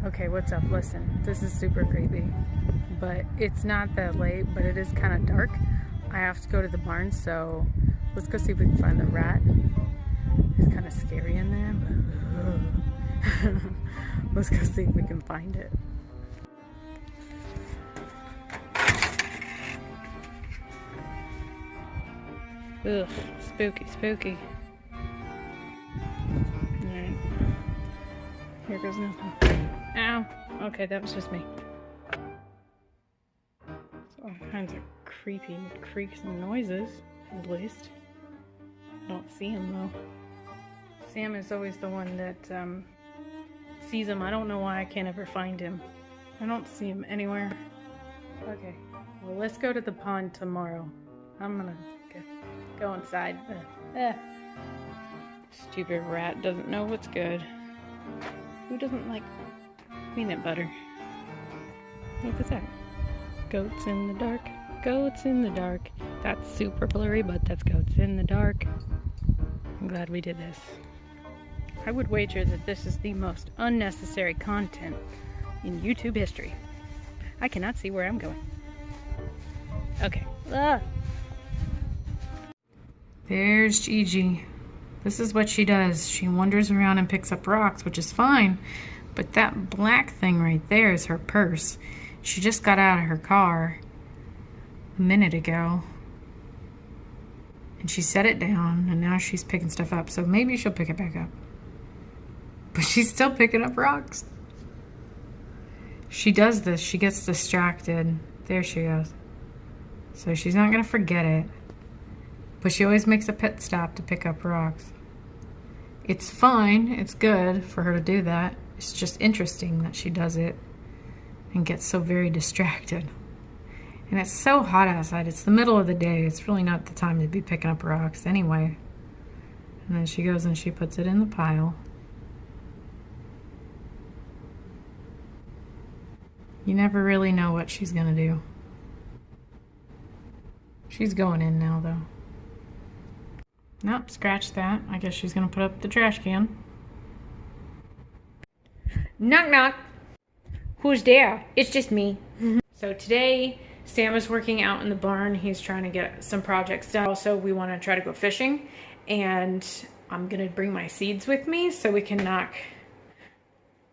Okay, what's up? Listen, this is super creepy, but it's not that late, but it is kind of dark. I have to go to the barn, so let's go see if we can find the rat. It's kind of scary in there, but let's go see if we can find it. Ugh, spooky, spooky. Alright. Here goes nothing. Ow! Okay, that was just me. So all kinds of creepy creaks and noises, at least. I don't see him though. Sam is always the one that sees him. I don't know why I can't ever find him. I don't see him anywhere. Okay, well let's go to the pond tomorrow. I'm gonna go inside. Stupid rat doesn't know what's good. Who doesn't like peanut butter? Look at that. Goats in the dark. Goats in the dark. That's super blurry, but that's goats in the dark. I'm glad we did this. I would wager that this is the most unnecessary content in YouTube history. I cannot see where I'm going. Okay. There's Gigi. This is what she does. She wanders around and picks up rocks, which is fine. But that black thing right there is her purse. She just got out of her car a minute ago. And she set it down, and now she's picking stuff up. So maybe she'll pick it back up. But she's still picking up rocks. She does this. She gets distracted. There she goes. So she's not going to forget it. But she always makes a pit stop to pick up rocks. It's fine. It's good for her to do that. It's just interesting that she does it and gets so very distracted. And it's so hot outside. It's the middle of the day. It's really not the time to be picking up rocks anyway. And then she goes and she puts it in the pile. You never really know what she's gonna do. She's going in now, though. Nope, scratch that. I guess she's gonna put up the trash can. Knock, knock. Who's there? It's just me. So today, Sam is working out in the barn. He's trying to get some projects done. Also, we want to try to go fishing. And I'm gonna bring my seeds with me so we can knock,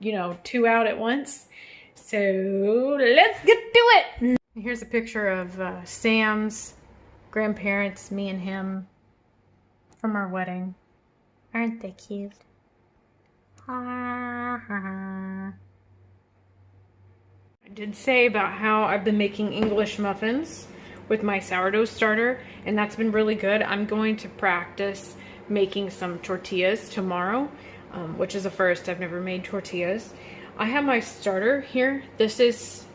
2 out at once. So let's get to it. Here's a picture of Sam's grandparents, me and him, from our wedding. Aren't they cute? Ha ha ha. I did say about how I've been making English muffins with my sourdough starter, and that's been really good. I'm going to practice making some tortillas tomorrow, which is a first. I've never made tortillas. I have my starter here. This is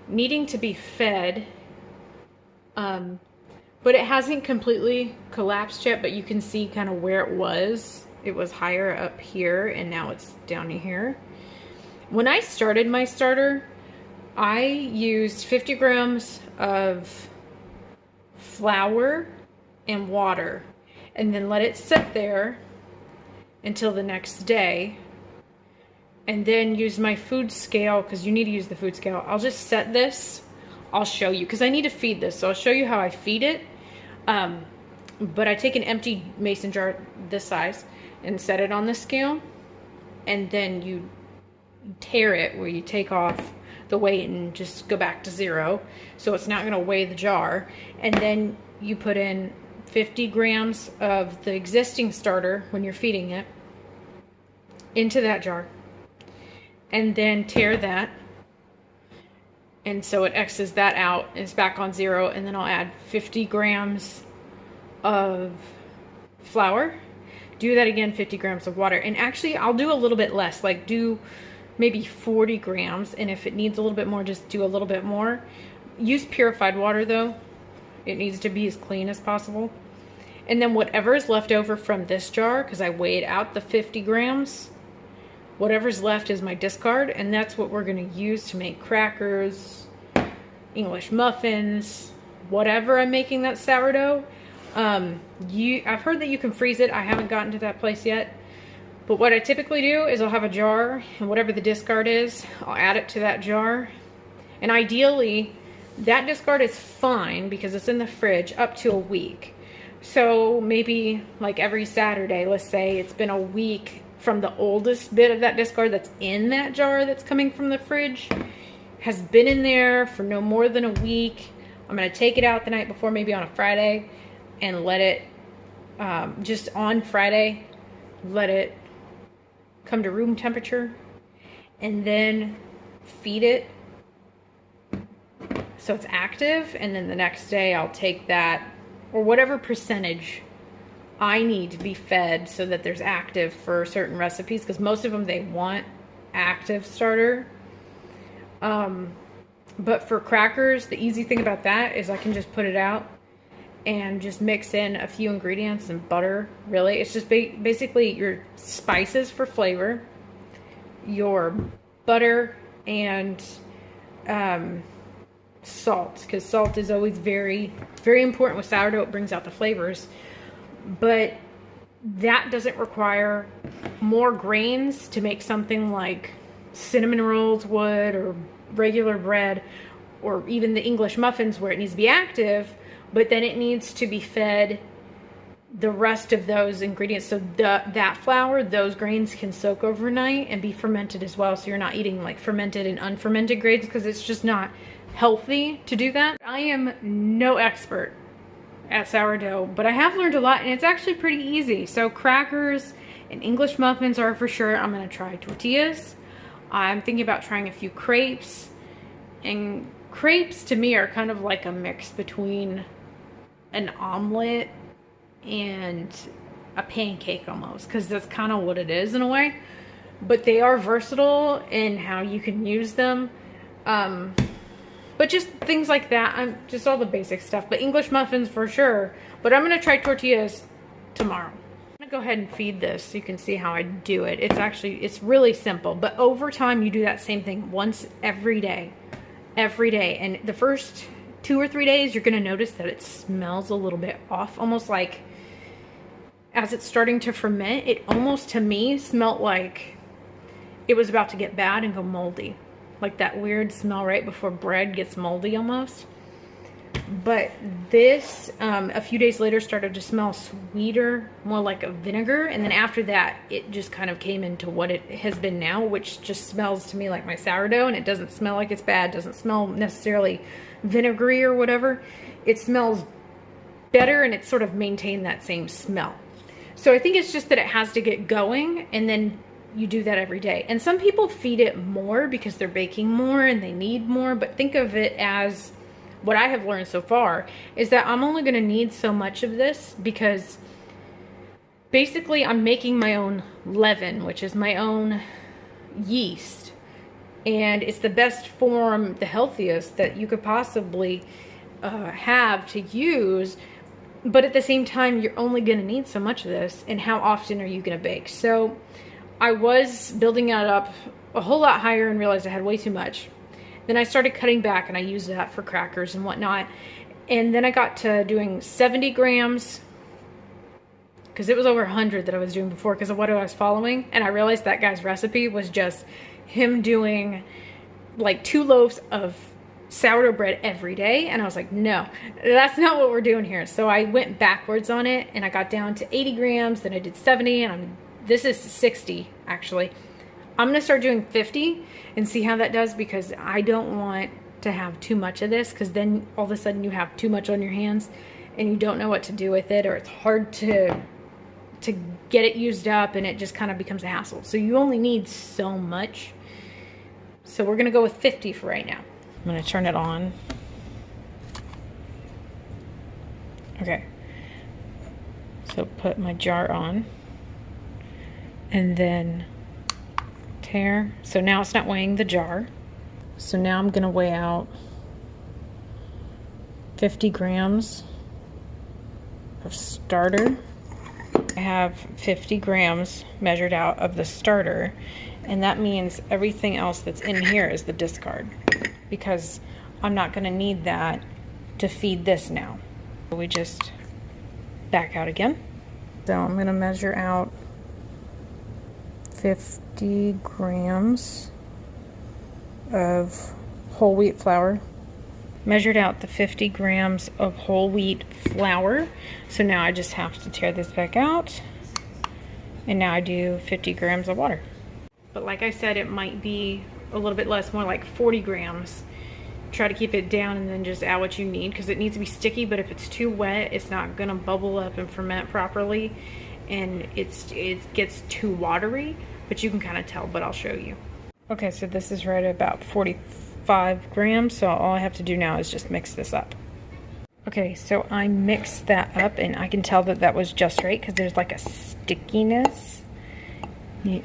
needing to be fed, but it hasn't completely collapsed yet, but you can see kind of where it was. It was higher up here, and now it's down here. When I started my starter, I used 50 grams of flour and water, and then let it sit there until the next day. And then use my food scale, because you need to use the food scale. I'll just set this. I'll show you, because I need to feed this. So I'll show you how I feed it. But I take an empty mason jar this size and set it on the scale. And then you tear it where you take off the weight and just go back to 0. So it's not going to weigh the jar. And then you put in 50 grams of the existing starter when you're feeding it into that jar. And then tear that, and so it X's that out, and it's back on 0, and then I'll add 50 grams of flour, do that again, 50 grams of water, and actually I'll do a little bit less, like do maybe 40 grams, and if it needs a little bit more, just do a little bit more. Use purified water though. It needs to be as clean as possible. And then whatever is left over from this jar, because I weighed out the 50 grams, whatever's left is my discard, and that's what we're going to use to make crackers, English muffins, whatever I'm making that sourdough. I've heard that you can freeze it. I haven't gotten to that place yet, But what I typically do is I'll have a jar, and whatever the discard is, I'll add it to that jar. And ideally, that discard is fine because it's in the fridge up to a week. So maybe like every Saturday, let's say it's been a week from the oldest bit of that discard that's in that jar that's coming from the fridge, has been in there for no more than a week. I'm gonna take it out the night before, maybe on a Friday, and let it, just on Friday, let it come to room temperature, and then feed it so it's active. And then the next day I'll take that, or whatever percentage I need to be fed so that there's active for certain recipes, because most of them they want active starter. But for crackers, the easy thing about that is I can just put it out and just mix in a few ingredients and butter. Really, it's just basically your spices for flavor, your butter, and salt, because salt is always very, very important with sourdough. It brings out the flavors, but that doesn't require more grains to make something like cinnamon rolls would, or regular bread, or even the English muffins where it needs to be active, but then it needs to be fed the rest of those ingredients. So that flour, those grains can soak overnight and be fermented as well. So you're not eating like fermented and unfermented grains, because it's just not healthy to do that. I am no expert at sourdough, but I have learned a lot, and it's actually pretty easy. So crackers and English muffins are for sure. I'm gonna try tortillas. I'm thinking about trying a few crepes, and crepes to me are kind of like a mix between an omelet and a pancake almost, because that's kind of what it is in a way. But they are versatile in how you can use them. But just things like that, just all the basic stuff. But English muffins for sure. But I'm gonna try tortillas tomorrow. I'm gonna go ahead and feed this so you can see how I do it. It's really simple, but over time you do that same thing once every day. And the first 2 or 3 days, you're gonna notice that it smells a little bit off, almost like as it's starting to ferment, it almost to me smelled like it was about to get bad and go moldy. Like that weird smell right before bread gets moldy almost. But this, a few days later, started to smell sweeter, more like a vinegar. And then after that, it just kind of came into what it has been now, which just smells to me like my sourdough. And it doesn't smell like it's bad. It doesn't smell necessarily vinegary or whatever. It smells better, and it's sort of maintained that same smell. So I think it's just that it has to get going, and then you do that every day. And some people feed it more because they're baking more and they need more. But think of it as, what I have learned so far is that I'm only going to need so much of this, because basically I'm making my own leaven, which is my own yeast, and it's the best form, the healthiest that you could possibly have to use. But at the same time, you're only going to need so much of this, and how often are you going to bake? So I was building it up a whole lot higher and realized I had way too much. Then I started cutting back, and I used that for crackers and whatnot. And then I got to doing 70 grams, because it was over 100 that I was doing before because of what I was following. And I realized that guy's recipe was just him doing like 2 loaves of sourdough bread every day. And I was like, no, that's not what we're doing here. So I went backwards on it, and I got down to 80 grams. Then I did 70, and this is 60 actually. I'm gonna start doing 50 and see how that does, because I don't want to have too much of this, because then all of a sudden you have too much on your hands and you don't know what to do with it, or it's hard to get it used up, and it just kind of becomes a hassle. So you only need so much. So we're gonna go with 50 for right now. I'm gonna turn it on. Okay. So put my jar on, and then tear. So now it's not weighing the jar. So now I'm gonna weigh out 50 grams of starter. I have 50 grams measured out of the starter, and that means everything else that's in here is the discard, because I'm not gonna need that to feed this now. We just back out again. So I'm gonna measure out 50 grams of whole wheat flour. Measured out the 50 grams of whole wheat flour. So now I just have to tear this back out. And now I do 50 grams of water. But like I said, it might be a little bit less, more like 40 grams. Try to keep it down and then just add what you need, because it needs to be sticky, but if it's too wet, it's not gonna bubble up and ferment properly, and it gets too watery, but you can kind of tell, but I'll show you. Okay, so this is right at about 45 grams, so all I have to do now is just mix this up. Okay, so I mixed that up, and I can tell that that was just right, because there's like a stickiness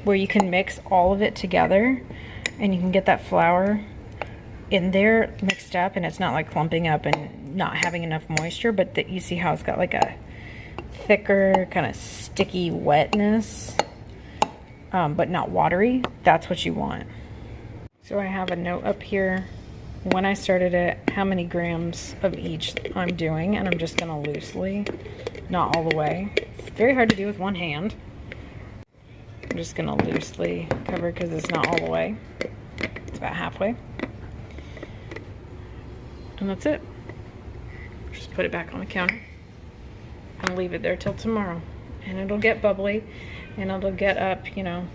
where you can mix all of it together, and you can get that flour in there mixed up, and it's not like clumping up and not having enough moisture, but that you see how it's got like a thicker kind of sticky wetness, but not watery. That's what you want. So I have a note up here when I started it, how many grams of each I'm doing, and I'm just gonna loosely, not all the way. It's very hard to do with one hand. I'm just gonna loosely cover because it's not all the way. It's about halfway. And that's it. Just put it back on the counter and leave it there till tomorrow. And it'll get bubbly, and it'll get up, you know,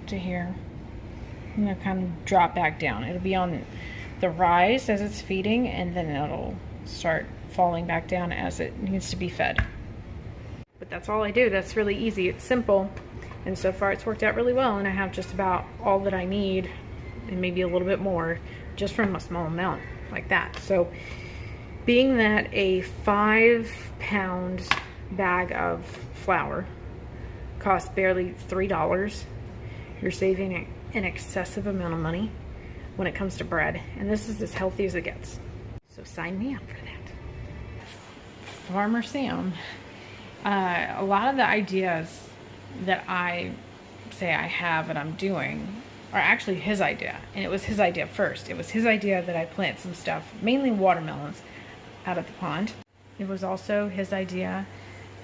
to here. And it'll kind of drop back down. It'll be on the rise as it's feeding, and then it'll start falling back down as it needs to be fed. But that's all I do. That's really easy. It's simple. And so far it's worked out really well, and I have just about all that I need, and maybe a little bit more, just from a small amount like that. So being that a 5-pound bag of flour costs barely $3, you're saving an excessive amount of money when it comes to bread, and this is as healthy as it gets. So sign me up for that. Farmer Sam. A lot of the ideas that I say I have and I'm doing are actually his idea, and it was his idea first. It was his idea that I plant some stuff, mainly watermelons, out of the pond. It was also his idea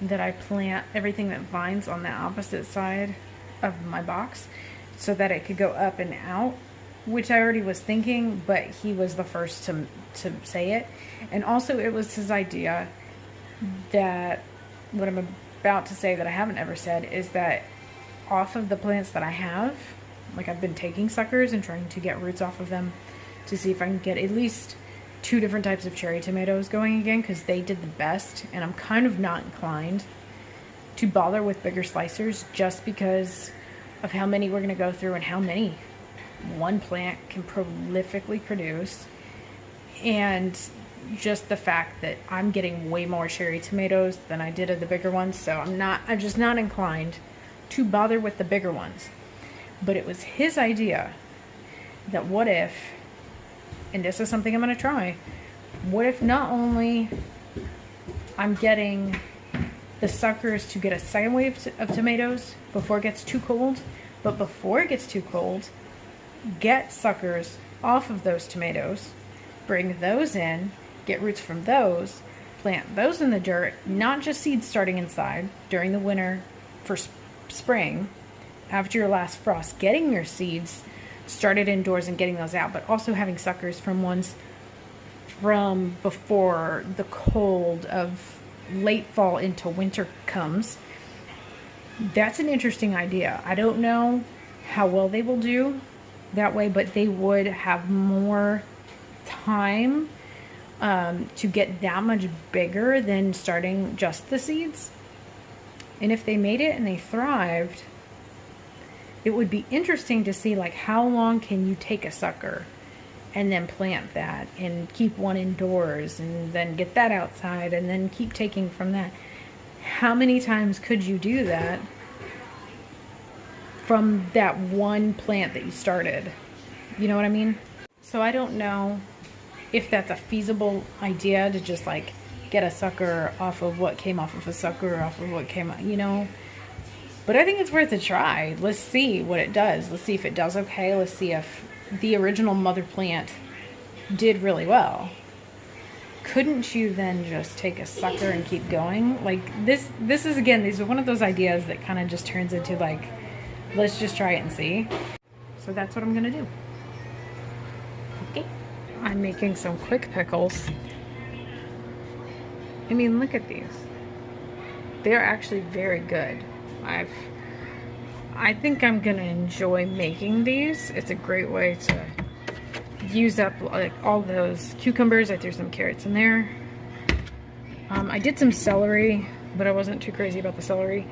that I plant everything that vines on the opposite side of my box so that it could go up and out, which I already was thinking, but he was the first to say it. And also it was his idea that what I'm about to say that I haven't ever said is that off of the plants that I have, like I've been taking suckers and trying to get roots off of them to see if I can get at least 2 different types of cherry tomatoes going again, because they did the best, and I'm kind of not inclined to bother with bigger slicers just because of how many we're going to go through and how many one plant can prolifically produce, and just the fact that I'm getting way more cherry tomatoes than I did of the bigger ones, so I'm just not inclined to bother with the bigger ones. But it was his idea that what if, and this is something I'm going to try, what if not only I'm getting the suckers to get a second wave of tomatoes before it gets too cold, but before it gets too cold, get suckers off of those tomatoes, bring those in, get roots from those, plant those in the dirt, not just seeds starting inside during the winter for spring, after your last frost, getting your seeds started indoors and getting those out, but also having suckers from ones from before the cold of late fall into winter comes. That's an interesting idea. I don't know how well they will do that way, but they would have more time to get that much bigger than starting just the seeds. And if they made it and they thrived, it would be interesting to see, like, how long can you take a sucker and then plant that and keep one indoors and then get that outside and then keep taking from that. How many times could you do that from that one plant that you started? You know what I mean? So I don't know if that's a feasible idea to just like get a sucker off of what came off of a sucker, off of what came, you know. But I think it's worth a try. Let's see what it does. Let's see if it does okay. Let's see if the original mother plant did really well. Couldn't you then just take a sucker and keep going? Like this is, again, these are one of those ideas that kind of just turns into like let's just try it and see. So that's what I'm gonna do. Okay. I'm making some quick pickles. I mean, look at these. They're actually very good. I think I'm gonna enjoy making these. It's a great way to use up like all those cucumbers. I threw some carrots in there. I did some celery, but I wasn't too crazy about the celery.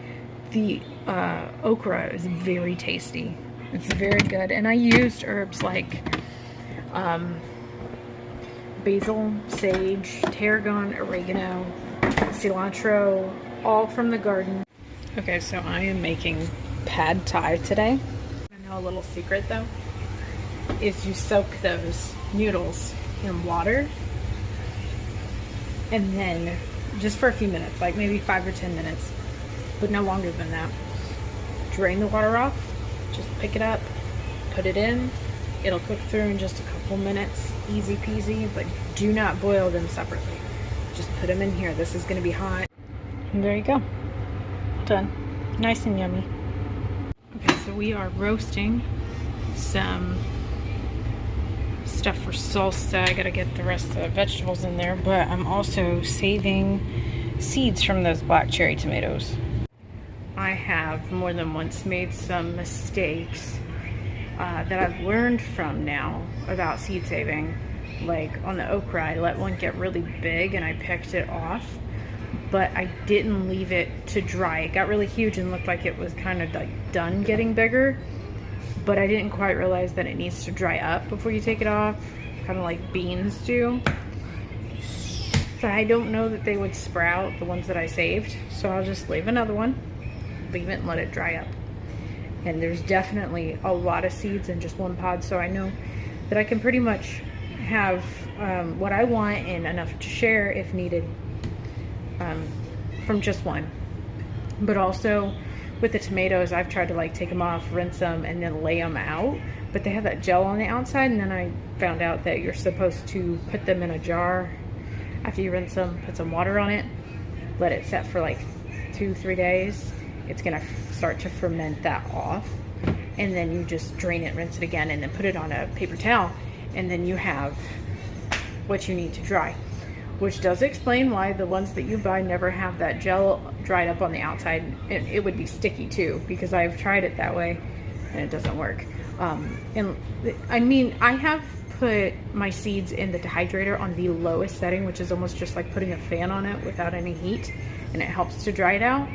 The okra is very tasty. It's very good. And I used herbs like basil, sage, tarragon, oregano, cilantro, all from the garden. Okay, so I am making pad thai today. I know a little secret though is you soak those noodles in water and then just for a few minutes, like maybe 5 or 10 minutes, but no longer than that. Drain the water off, just pick it up, put it in. It'll cook through in just a couple minutes, easy peasy, but do not boil them separately. Just put them in here. This is going to be hot. And there you go. Done. Nice and yummy. Okay, so we are roasting some stuff for salsa. I gotta get the rest of the vegetables in there, but I'm also saving seeds from those black cherry tomatoes. I have more than once made some mistakes that I've learned from now about seed saving. Like on the okra, I let one get really big and I picked it off, but I didn't leave it to dry. It got really huge and looked like it was kind of like done getting bigger, but I didn't quite realize that it needs to dry up before you take it off, kind of like beans do. So I don't know that they would sprout, the ones that I saved, so I'll just leave another one, leave it and let it dry up. And there's definitely a lot of seeds in just one pod, so I know that I can pretty much have what I want and enough to share if needed from just one. But also with the tomatoes, I've tried to like take them off, rinse them, and then lay them out, but they have that gel on the outside, and then I found out that you're supposed to put them in a jar after you rinse them, put some water on it, let it set for like 2-3 days. It's gonna start to ferment that off, and then you just drain it, rinse it again, and then put it on a paper towel, and then you have what you need to dry, which does explain why the ones that you buy never have that gel dried up on the outside. It would be sticky too, because I've tried it that way and it doesn't work. And I mean, I have put my seeds in the dehydrator on the lowest setting, which is almost just like putting a fan on it without any heat, and it helps to dry it out.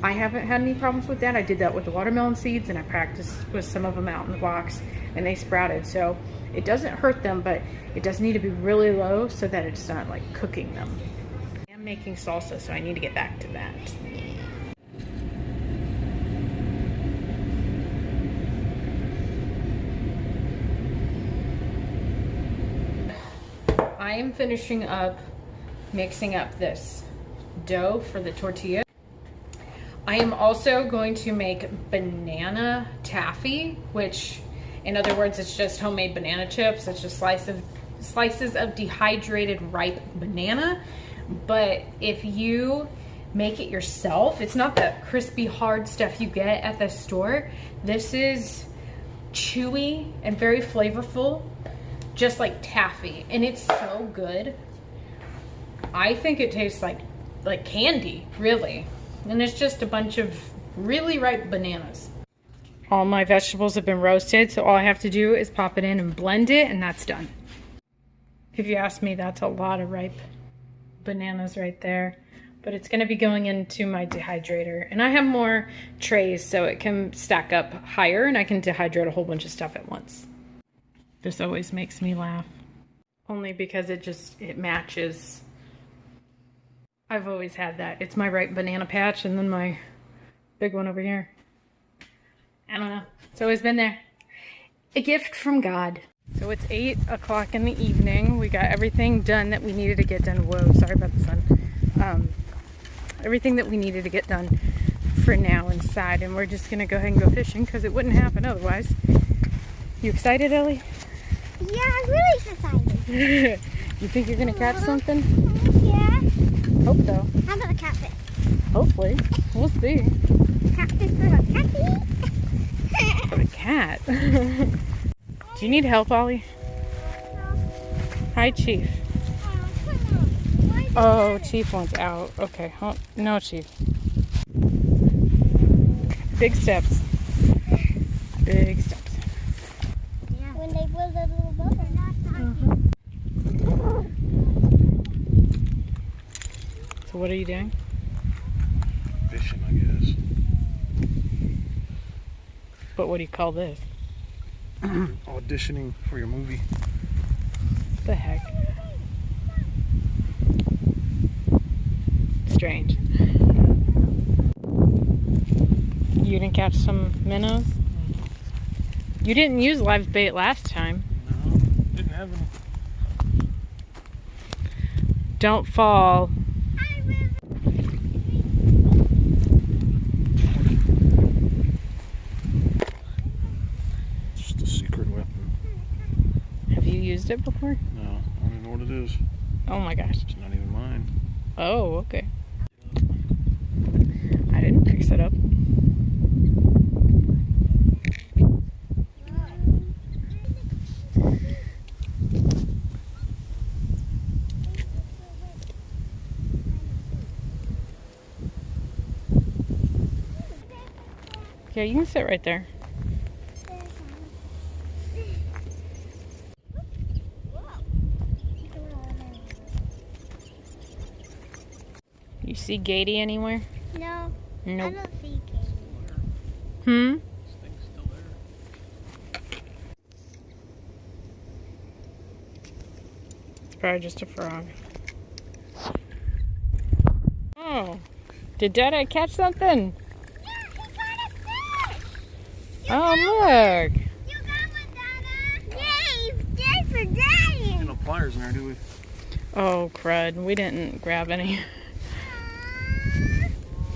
I haven't had any problems with that. I did that with the watermelon seeds, and I practiced with some of them out in the box, and they sprouted. So it doesn't hurt them, but it does need to be really low so that it's not like cooking them. I am making salsa, so I need to get back to that. I am finishing up mixing up this dough for the tortilla. I am also going to make banana taffy, which in other words, it's just homemade banana chips. It's just slices of dehydrated ripe banana. But if you make it yourself, it's not that crispy hard stuff you get at the store. This is chewy and very flavorful, just like taffy, and it's so good. I think it tastes like candy, really. And it's just a bunch of really ripe bananas. All my vegetables have been roasted, so all I have to do is pop it in and blend it, and that's done. If you ask me, that's a lot of ripe bananas right there. But it's gonna be going into my dehydrator. And I have more trays so it can stack up higher and I can dehydrate a whole bunch of stuff at once. This always makes me laugh. Only because it matches. I've always had that. It's my ripe banana patch and then my big one over here. I don't know. It's always been there. A gift from God. So it's 8 o'clock in the evening. We got everything done that we needed to get done. Whoa, sorry about the sun. Everything that we needed to get done for now inside. And we're just going to go ahead and go fishing because it wouldn't happen otherwise. You excited, Ellie? Yeah, I'm really excited. You think you're going to catch something? Yeah. Hope so. How about a catfish? Hopefully. We'll see. Catfish for a catfish? For the cat. Do you need help, Ollie? Hi, Chief. Oh, Chief wants out. Okay. Oh, no, Chief. Big steps. Big steps. Yeah. When they build a little bubble. So what are you doing? Fishing, I guess. But what do you call this? Auditioning for your movie. What the heck? Strange. You didn't catch some minnows? You didn't use live bait last time. No, didn't have any. Don't fall. Just a secret weapon. Have you used it before? No, I don't even know what it is. Oh my gosh. It's not even mine. Oh, okay. I didn't fix it up. Yeah, you can sit right there. You see Gatey anywhere? No. Nope. I don't see Katie. Hmm? This thing's still there. It's probably just a frog. Oh. Did Dada catch something? Yeah, he got a fish! Oh, look. You got one, Dada! Yay! Yay for Daddy! Ain't no pliers in there, do we? Oh, crud. We didn't grab any.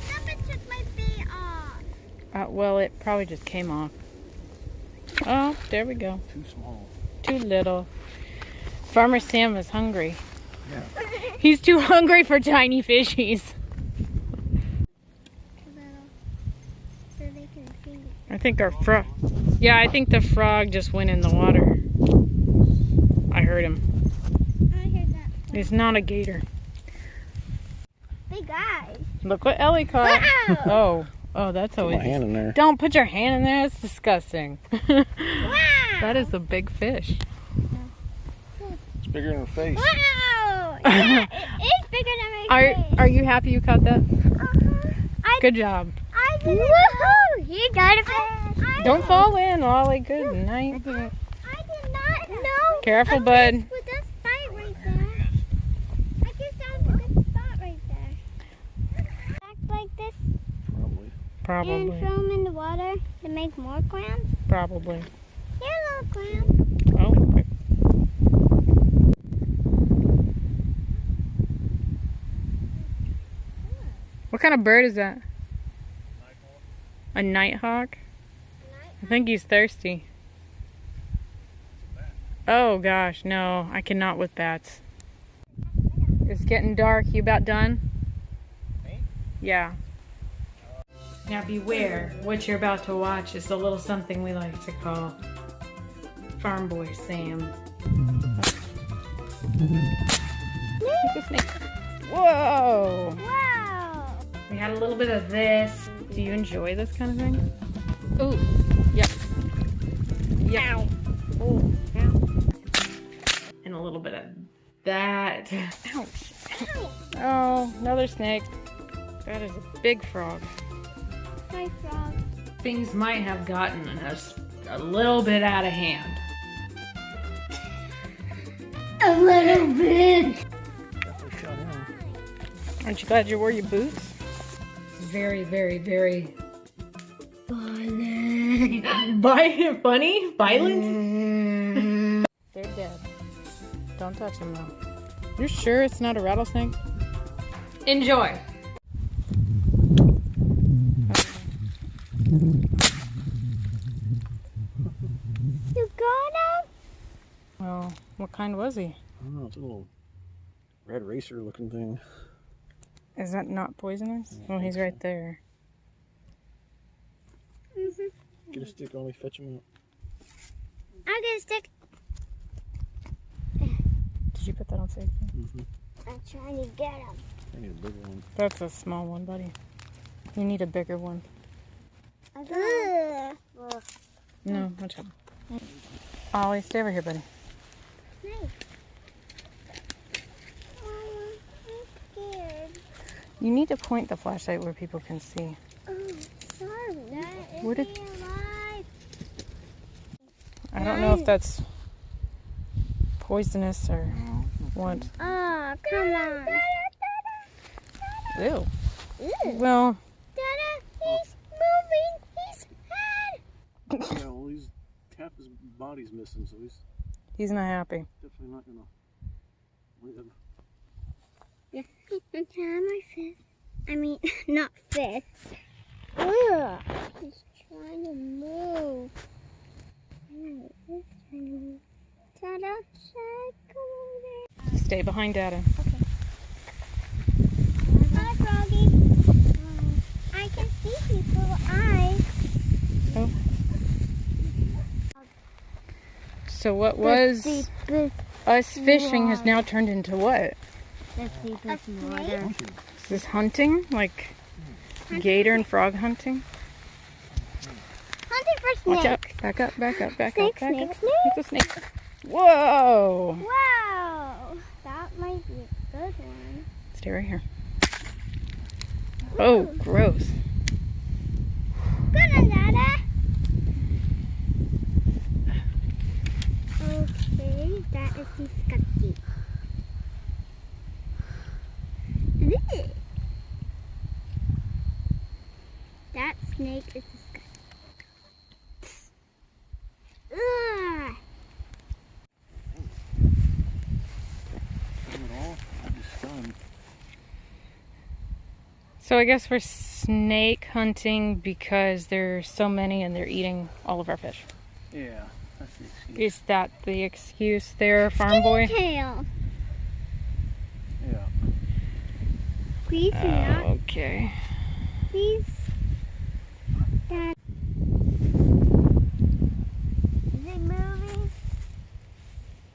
Someone took my bait off. Well, it probably just came off. Oh, there we go. Too small. Too little. Farmer Sam is hungry. Yeah. He's too hungry for tiny fishies. So they can see. I think our frog... Yeah, I think the frog just went in the water. I heard him. I heard that. He's not a gator. Big eyes. Look what Ellie caught. Wow! Oh, that's Put always... my hand in there. Don't put your hand in there. That's disgusting. Wow! That is a big fish. It's bigger than her face. Wow! Yeah, it is bigger than my face. Are you happy you caught that? I Good job. I didn't Woohoo! You got a fish. Don't fall in, Ollie. Good night. I did not know. Careful, a bud. fish with a spot right there. I just found a good spot right there. Act like this Probably. and Probably. throw them in the water to make more clams. Probably. Here, little clam. Oh, okay. What kind of bird is that? A nighthawk? I think he's thirsty. Oh gosh, no, I cannot with bats. It's getting dark. You about done? Yeah. Now beware, what you're about to watch is a little something we like to call Farm Boy Sam. Take a snake. Whoa! Wow. We had a little bit of this. Do you enjoy this kind of thing? Ooh, yep. Yep. Oh, and a little bit of that. Ouch. Oh, another snake. That is a big frog. Hi, frog. Things might have gotten us a little bit out of hand. A little bit. Definitely shot him. Aren't you glad you wore your boots? It's very, very, very Funny. funny? Violent? They're dead. Don't touch them though. You're sure it's not a rattlesnake? Enjoy. You got him? Oh, what kind was he? I don't know, it's a little red racer looking thing. Is that not poisonous? I Oh, he's think right so. there. Get a stick, only fetch them out. I'll get a stick. Did you put that on safety? Mm-hmm. I'm trying to get him. I need a bigger one. That's a small one, buddy. You need a bigger one. No, watch out. Ollie, stay over here, buddy. Nice. I'm scared. You need to point the flashlight where people can see. Oh, sorry. That is Where did- alive. I don't know if that's poisonous or what. Oh, come on. Ew. Ew. Well, Dada, he's moving his head. Yeah, well, he's half his body's missing, so he's he's not happy. definitely not gonna live. Yeah, I'm trying my fist. I mean, not fist. Ugh. He's trying to move. Alright, he's trying to move. Dada, come over there. Stay behind Dada. Hi, Froggy. I can see his little eyes. Oh. So what was us fishing has now turned into what? A snake? Is this hunting? Like gator and frog hunting? Hunting for Watch snake. out. Back up, back up, back Snake, up, back snake, up. snake. It's a snake. Whoa! Wow. That might be a good one. Stay right here. Oh, gross. Good one, Dada. Okay, that is disgusting. Ugh. That snake is disgusting. Ugh. Not at all. I'm just stunned. So I guess we're snake hunting because there's so many and they're eating all of our fish. Yeah, that's the excuse. Is that the excuse there, farm boy? Tail. Yeah. Please not. Okay. Please. Dad. Is it moving?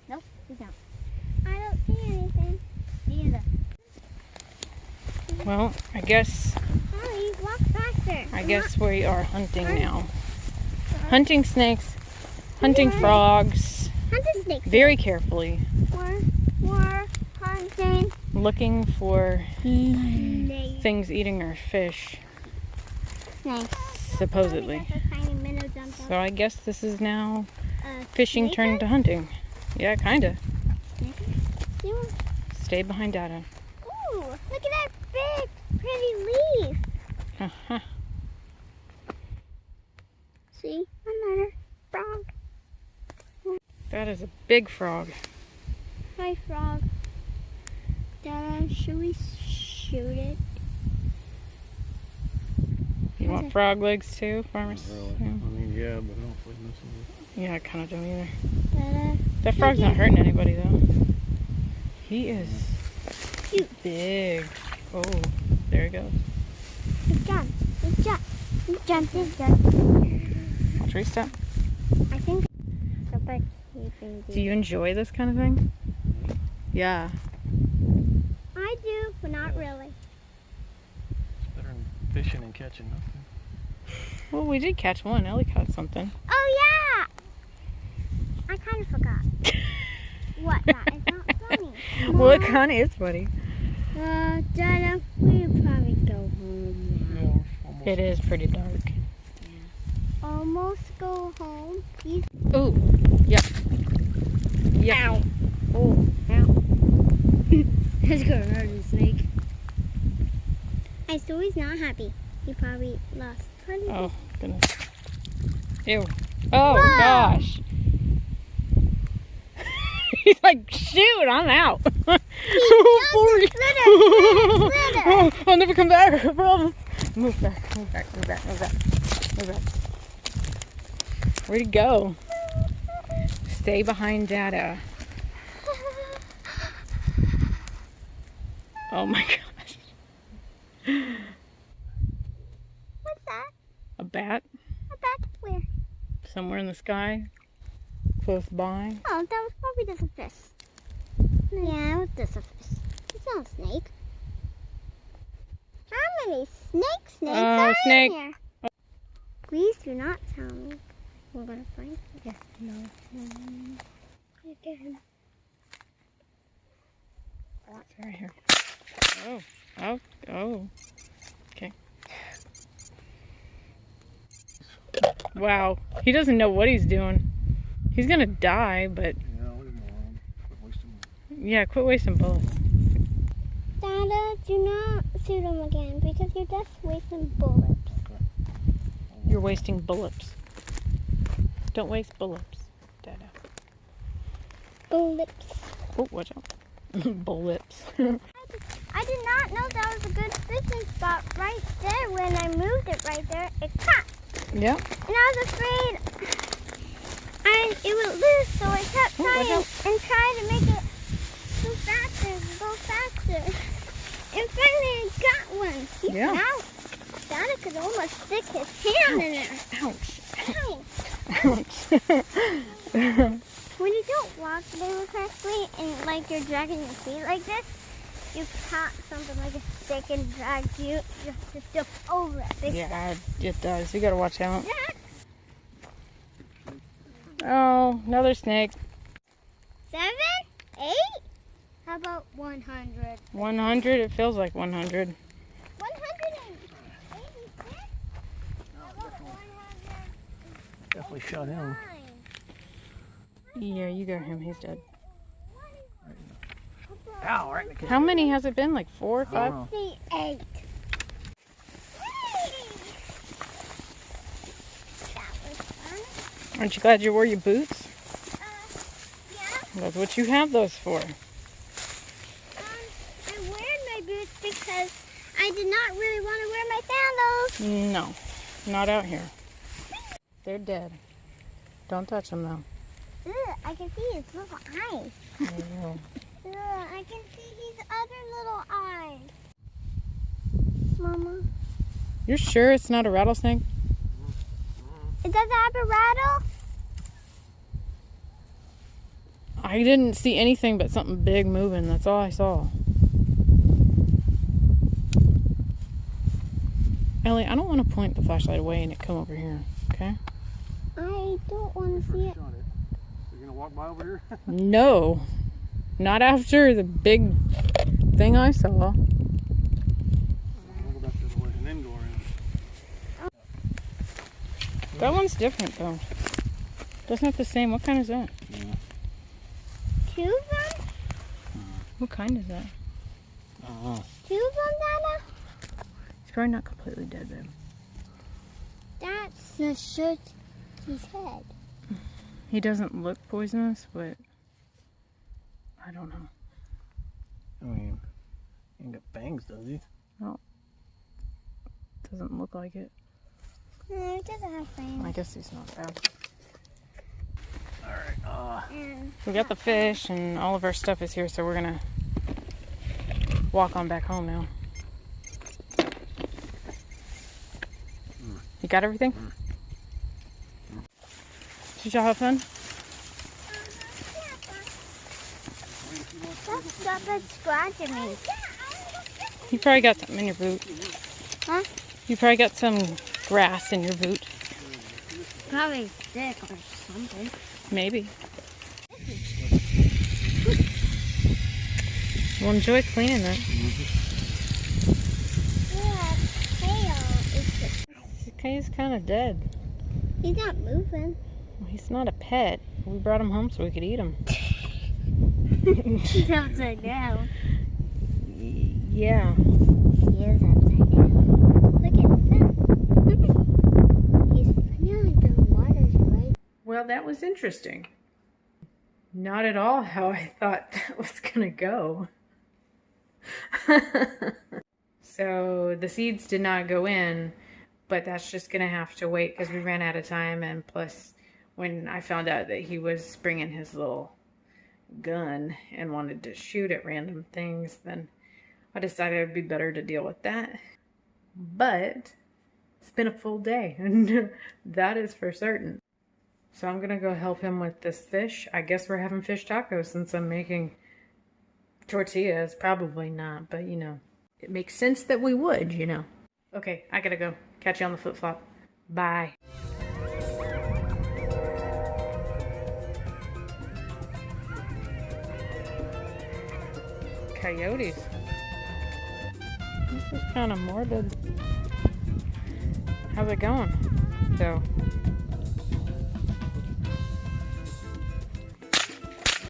Nope, it's not. I don't see anything. Neither. Well, I guess Holly, walk faster. we are hunting now. Hunting snakes, hunting frogs, Hunting snakes. very carefully, More hunting looking for snakes. things eating our fish, Snakes. supposedly. That's a tiny minnow jump So I guess this is now up. fishing Snake turned to hunting. Yeah, kinda. Snake hunt? See one? Stay behind Dada. Ooh, look at that big, pretty leaf. Uh-huh. See? Another frog. That is a big frog. Hi, frog. Dada, should we shoot it? You want frog legs too, farmers? Not really. Yeah. I mean, yeah, but I don't feel like messing with Yeah, I kind of don't either. Dada, That frog's not hurting anybody though. He is Cute. big. Oh, there he goes. good job. Good job. Good job. Good job. Tree step. I think the best keeping Do you enjoy this kind of thing? Yeah. I do, but not really. It's better than fishing and catching nothing. Well, we did catch one. Ellie caught something. Oh, yeah! I kind of forgot. What? That is not funny. Well, it kind of is funny. Dada, we'll probably go home now. No, almost. It is pretty dark. Almost go home. He's Ooh. Yep. Yep. Ow. Oh. That's gonna hurt the snake. I still he's not happy. He probably lost. Oh, goodness. Ew. Oh, Whoa. gosh. He's like, shoot, I'm out. Oh, I'll never come back, I promise. Move back, move back, move back, move back, move back. Where'd he go? Stay behind Dada. Oh my gosh. What's that? A bat? A bat? Where? somewhere in the sky, close by. Oh, that was probably just a fish. Yeah, it was just a fish. It's not a snake. How many snakes are snake. in here? Please do not tell me we're gonna find him. Yes, no. Again. It's right here. Oh. Okay. Wow. He doesn't know what he's doing. He's gonna die, but... Yeah, what a moron. Quit wasting. Yeah, quit wasting bullets. Dada, do not shoot him again because you're just wasting bullets. You're wasting bullets. Don't waste bullets, Dada. Bullets. Oh, watch out. Bullets. I did not know that was a good fishing spot right there. When I moved it right there, it caught. Yeah. And I was afraid it would lose, so I kept trying to make it go faster. And finally I got one. Yeah. Now, Dada could almost stick his hand in there. Ouch. When you don't walk very correctly and like you're dragging your feet like this, you caught something like a stick and dragged you just to step over it. Yeah, it does. You gotta watch out. Yeah. Oh, another snake. 7, 8? How about 100? 100? It feels like 100. 186? How about 100? Definitely shot him. Yeah, you got him. He's dead. Ow, right in the How many has it been? Like 4 or 5? I don't know. 58. That was fun. Aren't you glad you wore your boots? Yeah. That's what you have those for. I wear my boots because I did not really want to wear my sandals. No, not out here. They're dead. Don't touch them though. Ugh, I can see his little eyes. Yeah. Ugh, I can see his other little eyes. Mama. You're sure it's not a rattlesnake? It does have a rattle? I didn't see anything but something big moving. That's all I saw. Ellie, I don't want to point the flashlight away and it come over here, okay? I don't want to see it. Shot it. You're gonna walk by over here? No. Not after the big thing I saw. We'll go back the other way and then go around. That one's different though. Doesn't have the same. What kind is that? Yeah. 2 of them? What kind is that? 2 of them, Dada? He's probably not completely dead, babe. That's just his head. He doesn't look poisonous, but I don't know. I mean, he ain't got fangs, does he? Doesn't look like it. No, it doesn't have fangs. I guess he's not bad. Alright, We got the fish and all of our stuff is here, so we're gonna walk on back home now. You got everything? Did y'all have fun? Stop it scratching me. You probably got something in your boot. Huh? You probably got some grass in your boot. Probably stick or something. Maybe. Well, enjoy cleaning that. Yeah, tail is just... He's kind of dead. He's not moving. Well, he's not a pet. We brought him home so we could eat him. He's upside down. Yeah. He is upside down. Look at that. He's feeling the waters, right? Well, that was interesting. Not at all how I thought that was gonna go. So the seeds did not go in, but that's just gonna have to wait because we ran out of time, and plus when I found out that he was bringing his little gun and wanted to shoot at random things, then I decided it'd be better to deal with that. But it's been a full day, and that is for certain. So I'm gonna go help him with this fish. I guess we're having fish tacos since I'm making tortillas. Probably not, but you know, it makes sense that we would, you know. Okay, I gotta go. Catch you on the flip-flop. Bye. Coyotes. This is kind of morbid. How's it going? So,